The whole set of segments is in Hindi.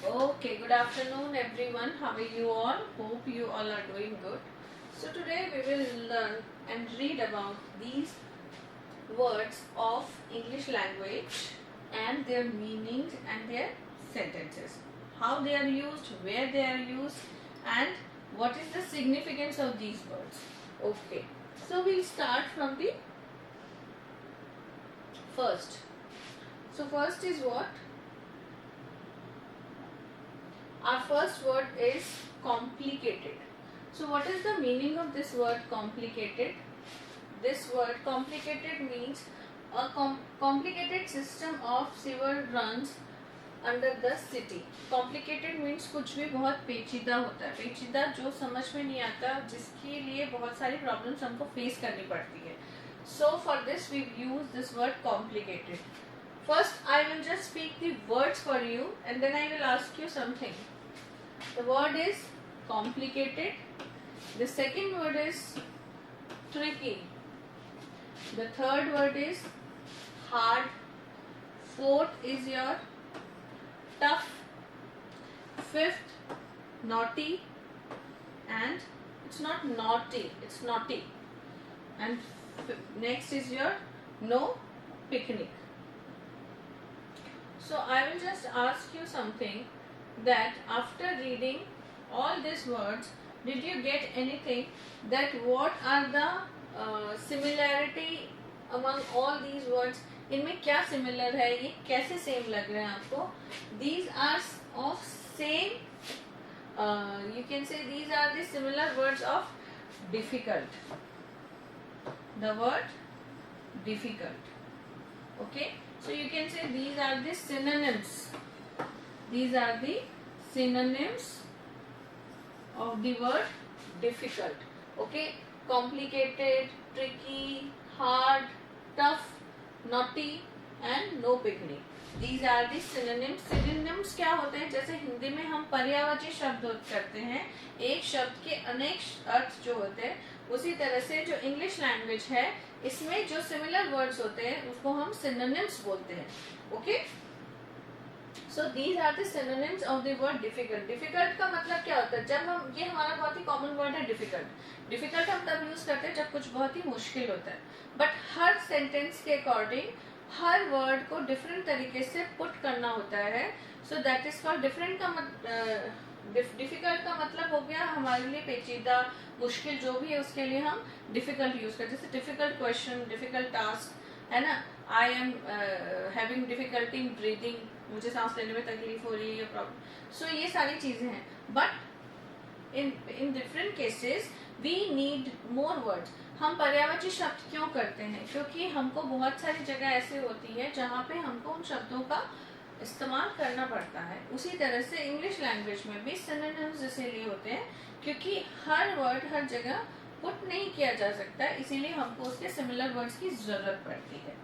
Okay, good afternoon everyone. How are you all? Hope you all are doing good. So today we will learn and read about these words of English language and their meanings and their sentences. How they are used, where they are used, and what is the significance of these words. Okay, so we'll start from the first. So first is what? Our first word is complicated. So what is the meaning of this word complicated? This word complicated means a complicated system of sewer runs under the city. Complicated means कुछ भी बहुत पेचीदा होता है, पेचीदा जो समझ में नहीं आता, जिसके लिए बहुत सारी प्रॉब्लम्स हमको फेस करनी पड़ती है. So for this we use this word complicated. First I will just speak the words for you and then I will ask you something. The word is complicated. The second word is tricky. The third word is hard. Fourth is your tough. Fifth, naughty. And it's not naughty, it's naughty. And next is your no picnic. So I will just ask you something, that after reading all these words, did you get anything that what are the similarity among all these words? इनमें क्या similar है, ये कैसे same लग रहे हैं आपको? These are of same, you can say these are the similar words of difficult. The word difficult. Okay, so you can say these are the synonyms. These are the synonyms of the word difficult. Okay, complicated, tricky, hard, tough, naughty and no picnic. These are the synonyms. Synonyms क्या होते हैं? जैसे हिंदी में हम पर्यायवाची शब्द करते हैं, एक शब्द के अनेक अर्थ जो होते हैं, उसी तरह से जो इंग्लिश लैंग्वेज है इसमें जो सिमिलर वर्ड्स होते हैं उसको हम सिनोनिम्स बोलते हैं. Okay, so these are the synonyms of the word difficult. Difficult का मतलब क्या होता है? जब हम, ये हमारा बहुत ही कॉमन वर्ड है डिफिकल्ट. डिफिकल्ट हम तब यूज करते हैं जब कुछ बहुत ही मुश्किल होता है, बट हर सेंटेंस के अकॉर्डिंग हर वर्ड को डिफरेंट तरीके से पुट करना होता है. So that is called different का डिफिकल्ट का मतलब हो गया हमारे लिए पेचीदा, मुश्किल जो भी है उसके लिए हम डिफिकल्ट यूज करते हैं. जैसे डिफिकल्ट क्वेश्चन, डिफिकल्ट टास्क है ना. I am having difficulty in breathing, मुझे सांस लेने में तकलीफ हो रही है, प्रॉब्लम. सो ये सारी चीजें हैं, but in different cases we need more words. हम पर्यायवाची शब्द क्यों करते हैं? क्योंकि हमको बहुत सारी जगह ऐसे होती है जहाँ पे हमको उन शब्दों का इस्तेमाल करना पड़ता है. उसी तरह से इंग्लिश लैंग्वेज में भी सिनोनिम्स इसीलिए होते हैं क्योंकि हर वर्ड हर जगह पुट नहीं किया जा सकता, इसीलिए हमको उसके सिमिलर वर्ड्स की जरूरत पड़ती है.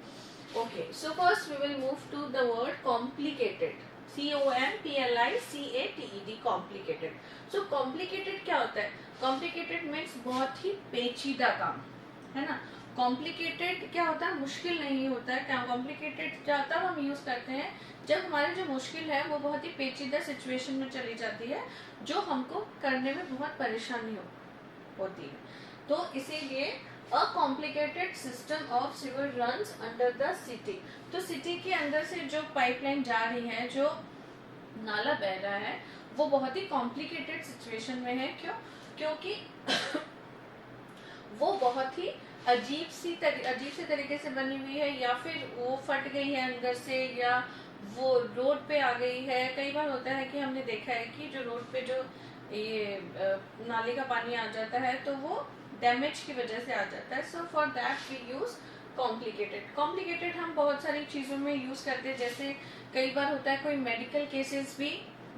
Okay, so first we will move to the word complicated. COMPLICATED, complicated. So complicated क्या होता है? कॉम्प्लिकेटेड मीन्स बहुत ही पेचीदा काम, है ना. कॉम्प्लिकेटेड क्या होता है? मुश्किल नहीं होता है. क्या कॉम्प्लिकेटेड क्या होता है? हम यूज करते हैं जब हमारी जो मुश्किल है वो बहुत ही पेचीदा सिचुएशन में चली जाती है, जो हमको करने में बहुत परेशानी होती है. तो इसीलिए a complicated system of sewer runs under the city. तो सिटी के अंदर से जो पाइपलाइन जा रही है, जो नाला बह रहा है, वो बहुत ही कॉम्प्लिकेटेड सिचुएशन में है. क्यों? क्योंकि वो बहुत ही अजीब से तरीके से बनी हुई है, या फिर वो फट गई है अंदर से, या वो रोड पे आ गई है. कई बार होता है कि हमने देखा है कि जो रोड पे जो ये नाले का पानी आ जाता है तो वो डैमेज की वजह से आ जाता है. So for that we use complicated. Complicated हम बहुत सारी चीज़ों में यूज करते हैं. जैसे कई बार होता है कोई मेडिकल केसेस भी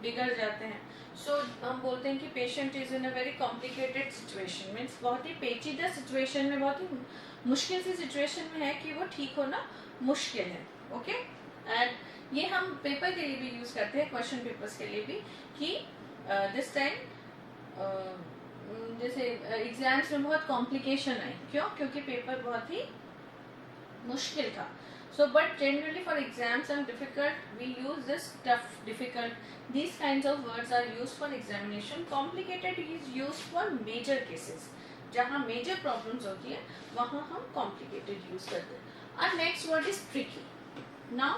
बिगड़ जाते हैं. सो हम बोलते हैं कि patient is in a very complicated situation, means बहुत ही पेचीदा सिचुएशन में, बहुत ही मुश्किल सी सिचुएशन में है कि वो ठीक होना मुश्किल है. ओके, एंड ये हम पेपर के लिए भी यूज करते हैं, क्वेश्चन पेपर्स के लिए भी, कि दिस टाइम जैसे एग्जाम्स में बहुत कॉम्प्लिकेशन आई. क्यों? क्योंकि पेपर बहुत ही मुश्किल था. So but generally for exams and difficult, we use this tough, difficult. These kinds of words are used for examination. Complicated is used for major cases, जहाँ major problems होती है वहाँ हम complicated use करते हैं. Our next word is tricky. Now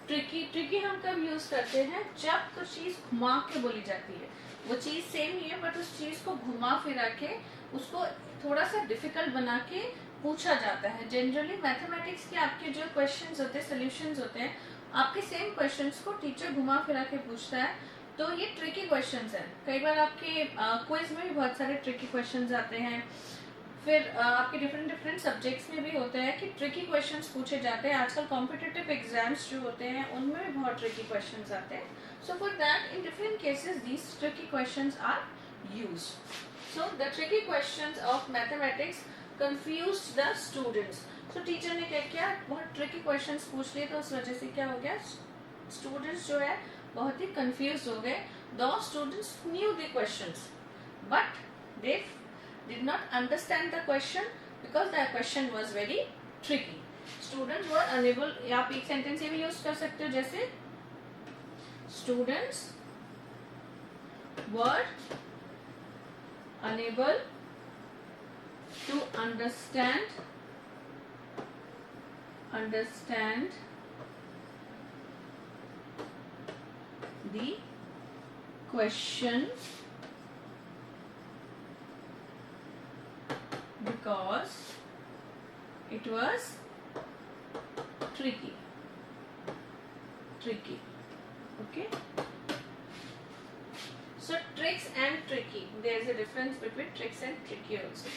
tricky हम कब यूज करते हैं, जब कुछ चीज घुमा के बोली जाती है. वो चीज सेम ही है बट उस चीज को घुमा फिरा के उसको थोड़ा सा डिफिकल्ट बना के पूछा जाता है. जनरली मैथमेटिक्स के आपके जो क्वेश्चंस होते हैं, सोल्यूशंस होते हैं, आपके सेम क्वेश्चंस को टीचर घुमा फिरा के पूछता है, तो ये ट्रिकी क्वेश्चंस हैं. कई बार आपके क्विज में भी बहुत सारे ट्रिकी क्वेश्चंस आते हैं. फिर आपके डिफरेंट सब्जेक्ट्स में भी होता है कि ट्रिकी क्वेश्चंस पूछे जाते हैं. आजकल कॉम्पिटिटिव एग्जाम्स जो होते हैं उनमें भी बहुत ट्रिकी क्वेश्चंस आते हैं. So for that in different cases these tricky questions are used. So the tricky questions of mathematics confused the students. So teacher ने क्या किया, बहुत ट्रिकी क्वेश्चंस पूछ लिए, तो उस वजह से क्या हो गया, स्टूडेंट्स जो है बहुत ही कंफ्यूज हो गए. दो students new the questions but they did not understand the question because the question was very tricky. Students were unable. आप एक सेंटेंस ये भी यूज कर सकते हो, जैसे students were unable to understand the question because it was tricky. Okay, so tricks and tricky, there is a difference between tricks and tricky also.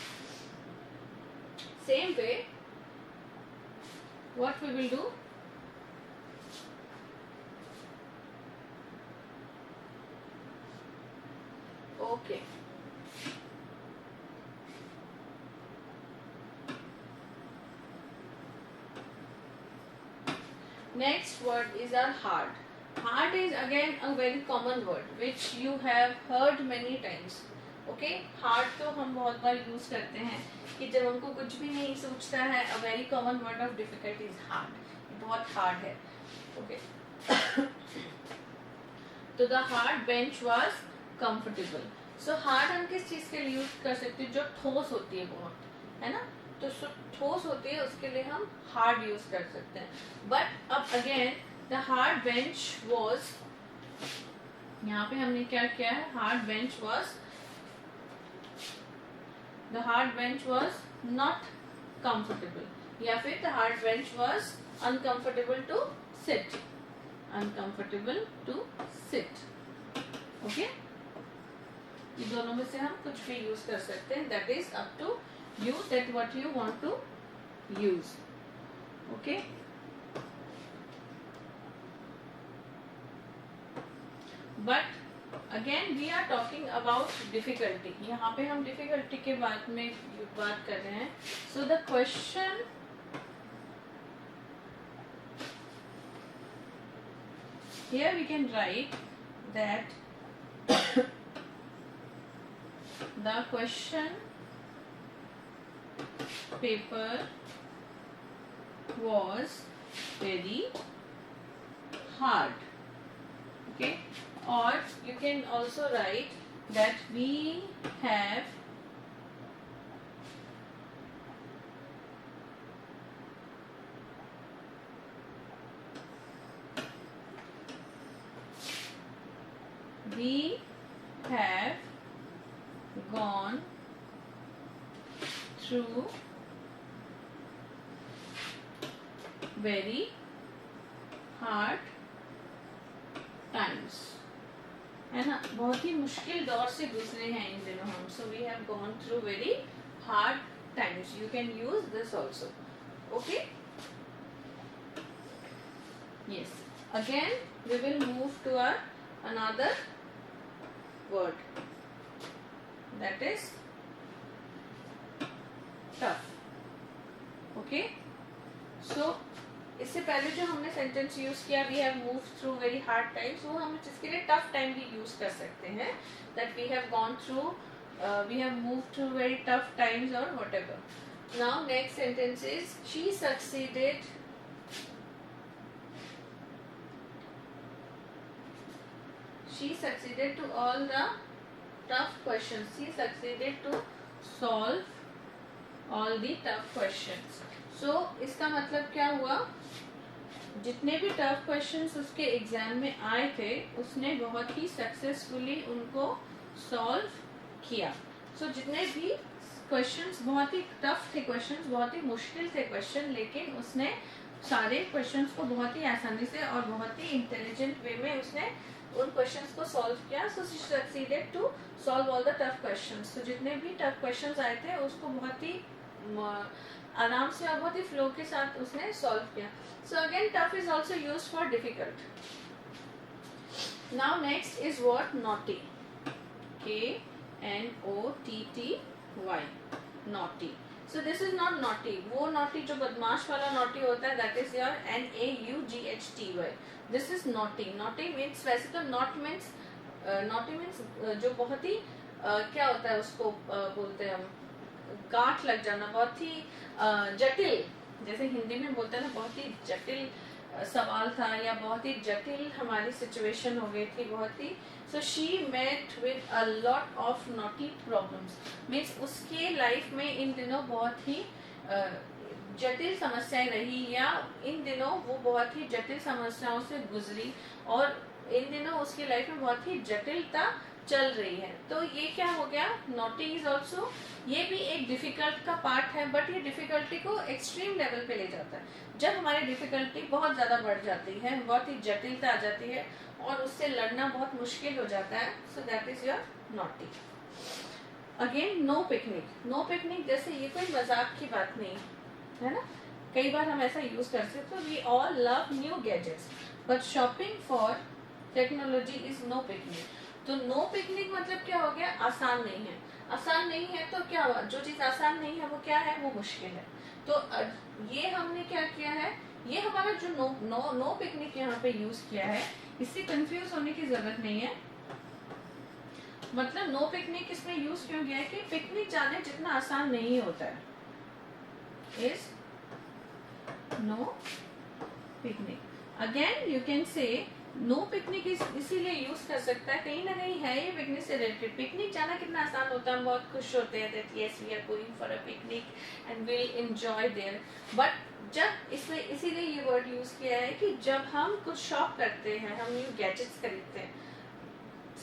Same way, what we will do, okay, next word is our hard. Hard is again a very common word which you have heard many times. Okay, hard तो हम बहुत बार यूज करते हैं कि जब हमको कुछ भी नहीं सोचता है. a very common word of difficult is hard. बहुत hard है. Okay. तो the hard bench was comfortable. So hard हम किस चीज के लिए यूज कर सकते हैं, जो ठोस होती है बहुत, है ना. तो ठोस होती है उसके लिए हम हार्ड यूज कर सकते हैं. बट अब again the hard bench was, यहाँ पे हमने क्या किया है, hard bench was, the hard bench was not comfortable, या फिर the hard bench was uncomfortable to sit. Okay, ये दोनों में से हम कुछ भी यूज कर सकते हैं. That is up to you, that what you want to use. Okay, but again we are talking about difficulty. यहाँ पे हम difficulty के बारे में बात कर रहे हैं. So the question here we can write that the question paper was very hard. Okay, or you can also write that we have gone through very hard times. है ना, बहुत ही मुश्किल दौर से गुजरे हैं इन दिनों हम. So we have gone through very hard times. You can use this also. Okay. Yes. Again we will move to our another word, that is tough. Okay. So इससे पहले जो हमने सेंटेंस यूज किया, we have move through very hard times, वो हम जिसके लिए टफ टाइम भी यूज कर सकते हैं. That we have gone through, we have move through very tough times और whatever. Now next sentence is she succeeded she succeeded to all the tough questions. She succeeded to solve all the tough questions. So इसका मतलब क्या हुआ, जितने भी टफ क्वेश्चंस उसके एग्जाम में आए थे उसने बहुत ही सक्सेसफुली उनको सॉल्व किया. सो जितने भी क्वेश्चंस बहुत ही टफ थे, क्वेश्चंस बहुत ही मुश्किल थे क्वेश्चन, लेकिन उसने सारे क्वेश्चंस को बहुत ही आसानी से और बहुत ही इंटेलिजेंट वे में उसने उन क्वेश्चंस को सॉल्व किया. So she succeeded to solve all the tough questions. तो जितने भी टफ क्वेश्चंस आए थे उसको बहुत ही आराम से और बहुत ही फ्लो के साथ उसने सॉल्व किया. So again tough is also use for difficult. Now next is what, naughty. KNOTTY, naughty. So this is not naughty. वो नॉटी जो बदमाश वाला नॉटी होता है, that is your NAUGHTY. This is naughty. Naughty means, वैसे तो नॉट मीन्स, नॉटी मीन्स जो बहुत ही क्या होता है उसको बोलते हैं हम, गांठ लग जाना, बहुत ही जटिल, जैसे हिंदी में बोलते हैं ना, बहुत ही जटिल सवाल था या बहुत ही जटिल हमारी सिचुएशन हो गई थी बहुत ही. So she met with a lot of naughty problems. Means उसके लाइफ में इन दिनों बहुत ही जटिल समस्याएं रही, या इन दिनों वो बहुत ही जटिल समस्याओं से गुजरी, और इन दिनों उसकी लाइफ में बहुत ही जटिलता चल रही है. तो ये क्या हो गया, नॉटी इज ऑल्सो, ये भी एक डिफिकल्ट का पार्ट है, बट ये डिफिकल्टी को एक्सट्रीम लेवल पे ले जाता है. जब हमारी डिफिकल्टी बहुत ज्यादा बढ़ जाती है, बहुत ही जटिलता आ जाती है और उससे लड़ना बहुत मुश्किल हो जाता है, so that is your naughty. Again no picnic. No picnic जैसे ये कोई मजाक की बात नहीं है ना, कई बार हम ऐसा यूज कर सकते. We all love new gadgets, but shopping for technology is no picnic. तो नो पिकनिक मतलब क्या हो गया, आसान नहीं है. आसान नहीं है तो क्या हुआ, जो चीज आसान नहीं है वो क्या है, वो मुश्किल है. तो ये हमने क्या किया है, ये हमारा जो नो पिकनिक यहाँ पे यूज किया है, इससे कंफ्यूज होने की जरूरत नहीं है. मतलब नो पिकनिक इसमें यूज क्यों किया है कि पिकनिक जाने जितना आसान नहीं होता है. Is no picnic. Again you can say no picnic इसीलिए यूज कर सकता है, कहीं ना कहीं है ये पिकनिक से रिलेटेड. पिकनिक जाना कितना आसान होता है, हम बहुत खुश होते हैं that yes we are going for a picnic and will enjoy there. But जब इसमें इसीलिए ये वर्ड यूज किया है कि जब हम कुछ शॉप करते हैं, हम न्यू गैजेट्स खरीदते हैं,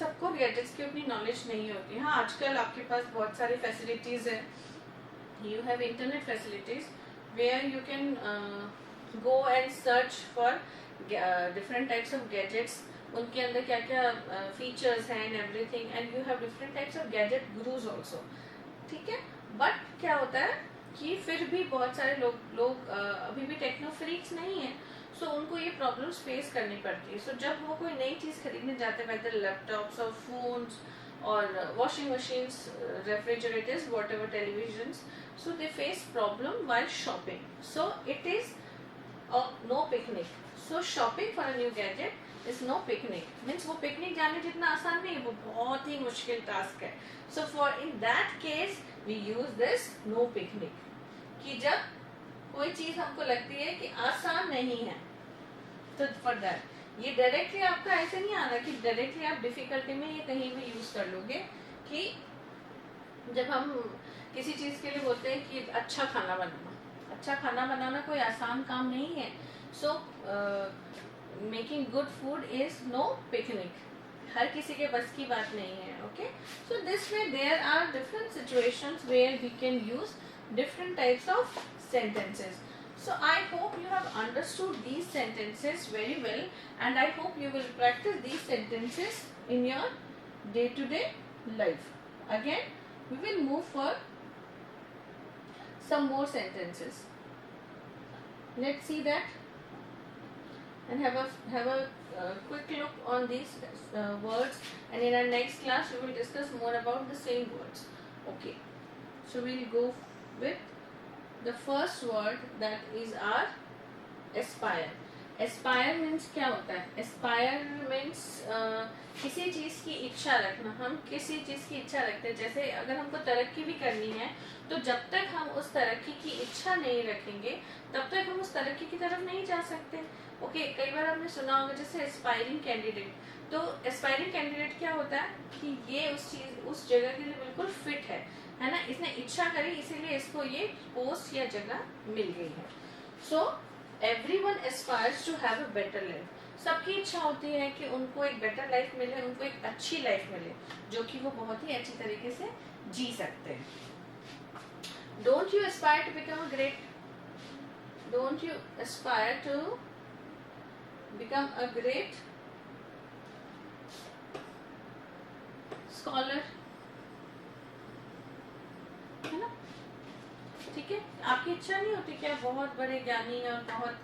सबको गैजेट्स की उतनी नॉलेज नहीं होती. हाँ, आजकल आपके पास बहुत सारी फैसिलिटीज है. You have internet facilities where you can go and search for different types of gadgets. उनके अंदर क्या क्या फीचर्स हैं and everything, and you have different types of gadget gurus also. ठीक है, बट क्या होता है कि फिर भी बहुत सारे लोग अभी भी टेक्नो फ्रीक्स नहीं है, सो उनको ये प्रॉब्लम्स फेस करनी पड़ती है. सो जब वो कोई नई चीज़ खरीदने जाते हैं, वेदर लैपटॉप्स और फोन्स और washing machines, refrigerators, whatever televisions, so they face problem while shopping. So it is no picnic. So shopping for a new gadget is no picnic. Means वो पिकनिक जाने जितना आसान नहीं है, वो बहुत ही मुश्किल टास्क है. So for in that case we use this no picnic. कि जब कोई चीज हमको लगती है कि आसान नहीं है, तो for that ये डायरेक्टली आपका ऐसे नहीं आना कि डायरेक्टली आप डिफिकल्टी में ये कहीं भी यूज कर लोगे. कि जब हम किसी चीज के लिए बोलते हैं कि अच्छा खाना बनाना कोई आसान काम नहीं है. So making good food is no picnic. हर किसी के बस की बात नहीं है. Okay, so this way there are different situations where we can use different types of sentences. So I hope you have understood these sentences very well, and I hope you will practice these sentences in your day-to-day life. Again, we will move for some more sentences. Let's see that. And have a quick look on these words, and in our next class we will discuss more about the same words. Okay, so we'll go with the first word, that is our aspire. Aspire means क्या होता है? Aspire means किसी चीज़ की इच्छा रखना. हम किसी चीज़ की इच्छा रखते हैं, जैसे अगर हमको तरक्की भी करनी है, तो जब तक हम उस तरक्की की इच्छा नहीं रखेंगे तब तक हम उस तरक्की की तरफ नहीं जा सकते. ओके, कई बार आपने सुना होगा जैसे एस्पायरिंग कैंडिडेट, तो एस्पायरिंग कैंडिडेट क्या होता है कि ये उस जगह के लिए बिल्कुल फिट है ना, इसने इच्छा करी इसीलिए इसको ये पोस्ट या जगह मिल गई है. So everyone aspires to have a better life. सबकी इच्छा होती है कि उनको एक बेटर लाइफ मिले, उनको एक अच्छी लाइफ मिले जो कि वो बहुत ही अच्छी तरीके से जी सकते हैं. Don't you aspire to become a great, don't you aspire to become a great scholar, है ना? ठीक है, आपकी इच्छा नहीं होती कि आप बहुत बड़े ज्ञानी और बहुत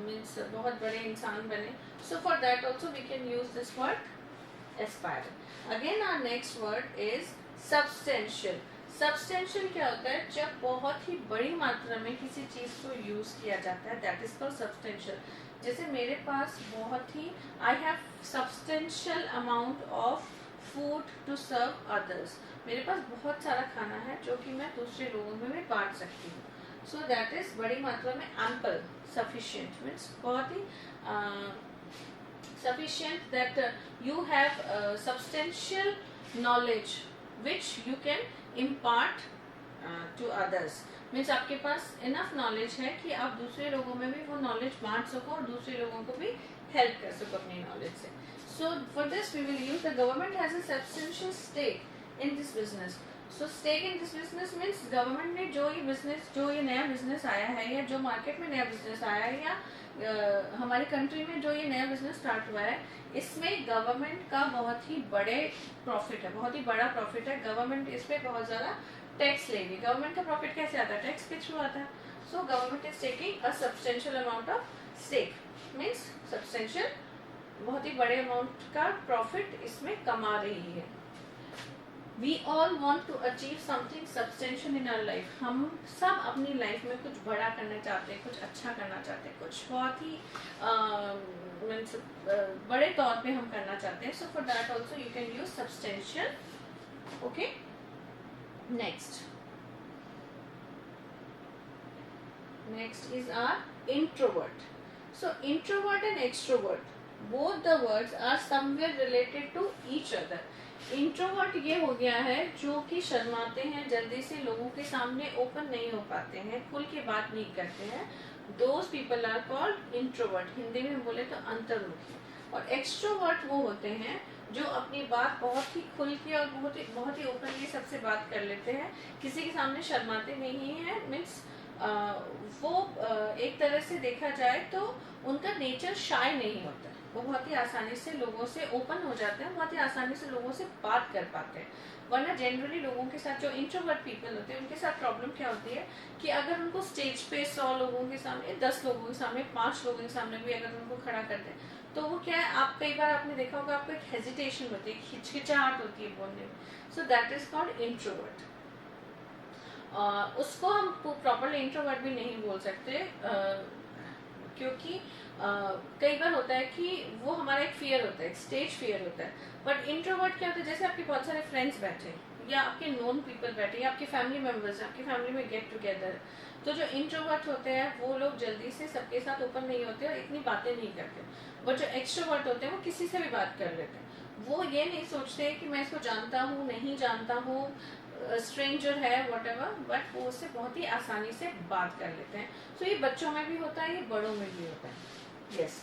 मीन्स बहुत बड़े इंसान बने. So for that also we can use this word aspire. Again our next word is substantial. Substantial क्या होता है? जब बहुत ही बड़ी मात्रा में किसी चीज को यूज किया जाता है, दैट इज कॉल्ड सब्सटेंशियल. जैसे मेरे पास बहुत ही I have substantial amount of food to serve others. मेरे पास बहुत सारा खाना है जो कि मैं दूसरे लोगों में भी बांट सकती हूँ. सो दैट इज बड़ी मात्रा में एम्पल. सफिशिएंट मीन्स बहुत ही sufficient that you have substantial knowledge which you can impart to others. Means आपके पास इनफ नॉलेज है कि आप दूसरे लोगों में भी वो नॉलेज बांट सको और दूसरे लोगों को भी हेल्प कर सको अपनी नॉलेज से. So for this we will use the government has a substantial stake in this business. So stake in this business means government ने जो ये नया बिजनेस आया है या जो मार्केट में नया बिजनेस आया है या हमारी कंट्री में जो ये नया बिजनेस स्टार्ट हुआ है, इसमें गवर्नमेंट का बहुत ही बड़े प्रॉफिट है, बहुत ही बड़ा प्रॉफिट है. गवर्नमेंट इस पे बहुत ज़्यादा टैक्स लेगी. गवर्नमेंट का प्रॉफिट कैसे आता है? टैक्स के थ्रू आता है. So government is taking a substantial amount of stake. Means substantial बहुत ही बड़े अमाउंट का प्रॉफिट इसमें कमा रही है. We all want to achieve something substantial in our life. हम सब अपनी लाइफ में कुछ बड़ा करना चाहते हैं, कुछ अच्छा करना चाहते हैं, कुछ बहुत ही बड़े तौर पे हम करना चाहते हैं. So for that also you can use substantial. Okay. Next is our introvert. So introvert and extrovert, both the words are somewhere related to each other. Introvert ये हो गया है जो कि शर्माते हैं, जल्दी से लोगों के सामने ओपन नहीं हो पाते हैं, खुल के बात नहीं करते हैं. Those people are called introvert. Hindi में बोले तो अंतर्मुखी. और एक्सट्रोवर्ट वो होते हैं जो अपनी बात बहुत ही खुल के और बहुत ही ओपनली सबसे बात कर लेते हैं, किसी के सामने शर्माते नहीं हैं. मीन्स वो एक तरह से देखा जाए तो उनका नेचर शाय नहीं होता है. वो बहुत ही आसानी से लोगों से ओपन हो जाते हैं, बहुत ही आसानी से लोगों से बात कर पाते हैं. वरना जनरली लोगों के साथ जो इंट्रोवर्ट पीपल होते हैं उनके साथ प्रॉब्लम क्या होती है कि अगर उनको स्टेज पे 100 लोगों के सामने, 10 लोगों के सामने, 5 लोगों के सामने भी अगर उनको खड़ा कर दें तो वो क्या है, आप कई बार आपने देखा होगा आपको एक हेजिटेशन होती है, हिचकिचाहट होती है बोलने में. सो दैट इज कॉल्ड इंट्रोवर्ट. उसको हम प्रॉपरली इंट्रोवर्ट भी नहीं बोल सकते क्योंकि कई बार होता है कि वो हमारा एक फियर होता है, एक स्टेज फियर होता है. बट इंट्रोवर्ट क्या होता है, जैसे आपके बहुत सारे फ्रेंड्स बैठे या आपके नोन पीपल बैठे या आपके फैमिली मेंबर्स हैं, आपकी फैमिली में गेट टुगेदर, तो जो इंट्रोवर्ट होते हैं वो लोग जल्दी से सबके साथ ओपन नहीं होते और इतनी बातें नहीं करते. बट जो एक्सट्रोवर्ट होते हैं वो किसी से भी बात कर लेते हैं. वो ये नहीं सोचते कि मैं इसको जानता हूँ नहीं जानता हूँ, स्ट्रेंजर है व्हाटएवर, बट वो उससे बहुत ही आसानी से बात कर लेते हैं. सो ये बच्चों में भी होता है, ये बड़ों में भी होता है. Yes.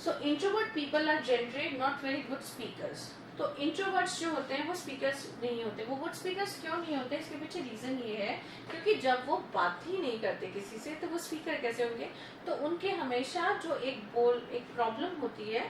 So introvert people are generally not very good speakers. तो इंट्रोवर्ट्स जो होते हैं वो स्पीकर्स नहीं होते. वो गुड स्पीकर्स क्यों नहीं होते, इसके पीछे रीजन ये है क्योंकि जब वो बात ही नहीं करते किसी से तो वो स्पीकर कैसे होंगे. तो उनके हमेशा जो एक प्रॉब्लम होती है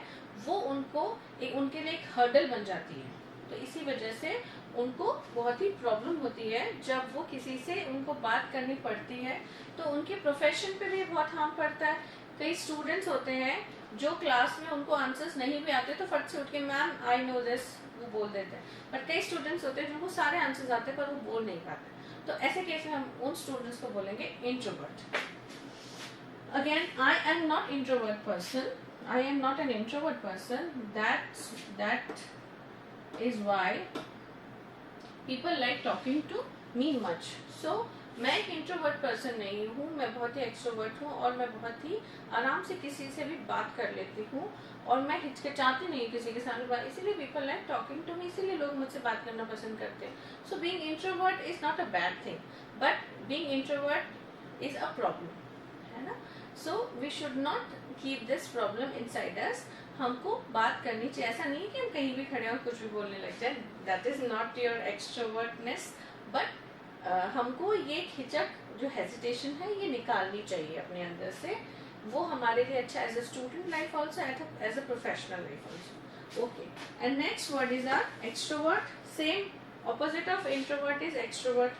वो उनके लिए एक हर्डल बन जाती है. तो इसी वजह से उनको बहुत ही प्रॉब्लम होती है जब वो किसी से उनको बात करनी पड़ती है. तो उनके प्रोफेशन पे भी बहुत हार्म पड़ता है. कई स्टूडेंट्स होते हैं जो क्लास में उनको आंसर्स नहीं भी आते तो फट से उठ के मैम आई नो दिस वो बोल देते हैं. बट कई स्टूडेंट्स होते हैं जिनको सारे आंसर्स आते हैं पर वो बोल नहीं पाते. तो ऐसे केस में हम उन स्टूडेंट्स को बोलेंगे introvert. Again I am not introvert person. I am not an introvert person. That is why people like talking to me much. So मैं एक इंट्रोवर्ट पर्सन नहीं हूँ, मैं बहुत ही एक्सट्रोवर्ट हूँ और मैं बहुत ही आराम से किसी से भी बात कर लेती हूँ और मैं हिचकिचाती नहीं किसी के सामने बात, इसीलिए people like talking to me, इसीलिए लोग मुझसे बात करना पसंद करते हैं. So being introvert is not a bad thing, but being introvert is a problem, है ना. So we should not keep this problem inside us. हमको बात करनी चाहिए. ऐसा नहीं है कि हम कहीं भी खड़े हो कुछ भी बोलने लग जाए. That is not your extrovertness, but हमको ये हिचक जो हेजिटेशन है ये निकालनी चाहिए अपने अंदर से. वो हमारे लिए अच्छा as a student life also, as a professional life also. Okay, and next word is are extrovert. Same opposite of introvert is extrovert.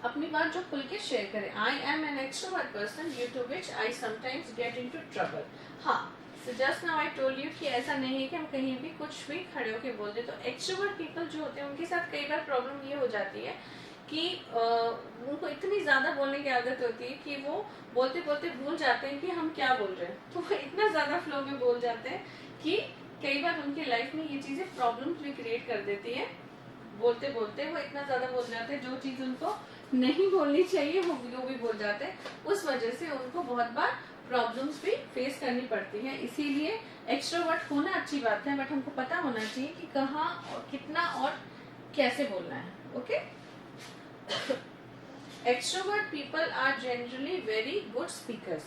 अपनी बात जो खुल के शेयर करें. I am an extrovert person due to which I sometimes get into trouble. हाँ, so just now I told you कि ऐसा नहीं है कि हम कहीं भी कुछ भी खड़े होके बोल दे. तो एक्सट्रोवर्ट पीपल जो होते हैं उनके साथ कई बार प्रॉब्लम ये हो जाती है कि उनको इतनी ज्यादा बोलने की आदत होती है कि वो बोलते बोलते भूल जाते हैं कि हम क्या बोल रहे हैं. तो वो इतना ज्यादा फ्लो में बोल जाते हैं कि कई बार उनकी लाइफ में ये चीजें प्रॉब्लम्स भी क्रिएट कर देती है. बोलते बोलते वो इतना ज्यादा बोल जाते हैं, जो चीज उनको नहीं बोलनी चाहिए वो भी बोल जाते हैं. उस वजह से उनको बहुत बार प्रॉब्लम्स भी फेस करनी पड़ती है. इसीलिए एक्सट्रोवर्ट होना अच्छी बात है, बट हमको पता होना चाहिए कि कहाँ और कितना और कैसे बोलना है. Okay. Extrovert people are generally very good speakers.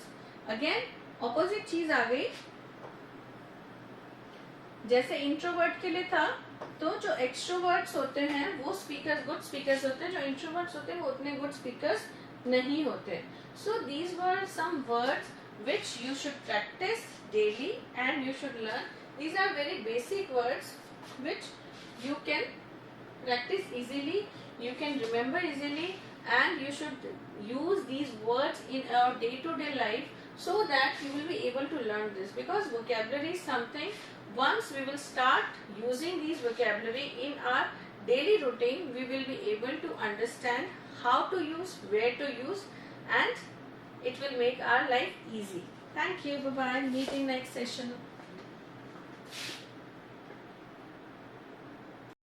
Again opposite चीज आ गई. जैसे इंट्रोवर्ट के लिए था, तो जो एक्सट्रोवर्ट्स होते हैं वो स्पीकर्स गुड स्पीकर्स होते हैं. जो इंट्रोवर्ट्स होते हैं वो उतने गुड स्पीकर्स नहीं होते. So these were some words which you should practice daily and you should learn. These are very basic words which you can practice easily, you can remember easily, and you should use these words in our day-to-day life so that you will be able to learn this. Because vocabulary is something, once we will start using these vocabulary in our daily routine, we will be able to understand how to use, where to use, and it will make our life easy. Thank you. Bye bye. Meeting next session.